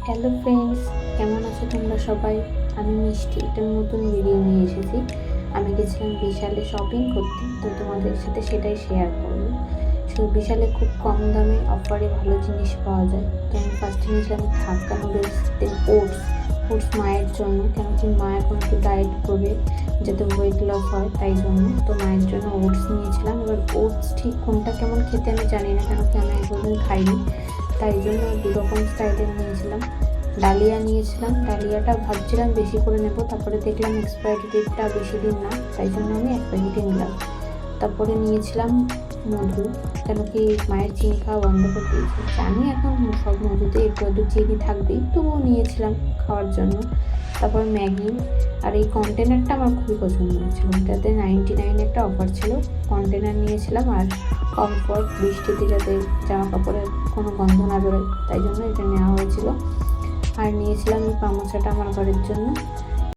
Hello friends, কেমন আছো তোমরা সবাই? আমি মিষ্টি একটা নতুন ভিডিও নিয়ে এসেছি। আমি গেছিলাম বিশালে শপিং করতে, তো তোমাদের সাথে সেটাই শেয়ার করবো। সো বিশালে খুব কম দামে অফারে ভালো জিনিস পাওয়া যায়। তো আমি ফার্স্টে নিয়েছিলাম হাক্কা নুডলস, দেন ওটস মায়ের জন্য, কেন কি মা এখন একটু ডায়েট করবে যাতে ওয়েট লস হয়, তাই জন্য। তো মায়ের জন্য ওটস নিয়েছিলাম। এবার ওটস ঠিক কোনটা কেমন খেতে আমি জানি না, কেন কি আমি একদিন খাইনি, তাই জন্য দুরকম স্টাইলের নিয়েছিলাম। ডালিয়া নিয়েছিলাম, ডালিয়াটা ভাবছিলাম বেশি করে নেব, তারপরে দেখলাম এক্সপায়ারি ডেটটা বেশি দিন না, তাই জন্য আমি এক প্যাকেটই নিলাম। তারপরে নিয়েছিলাম মধু, কেন কি মায়ের চিনি খাওয়া বন্ধ করে দিয়েছে। জানি এখন সব মধুতে একটু একটু চিনি থাকবেই, তবুও নিয়েছিলাম খাওয়ার জন্য। তারপর ম্যাগি, আর এই কন্টেনারটা আমার খুবই পছন্দ হয়েছিল, এটাতে 99 একটা অফার ছিল। কন্টেনার নিয়েছিলাম, আর কমফর্ট, বৃষ্টিতে যাতে জামা কাপড়ের কোনো গন্ধ না বেরোয়, তাই জন্য এটা নেওয়া হয়েছিল। আর নিয়েছিলাম এই পামোচাটা আমার ঘরের জন্য।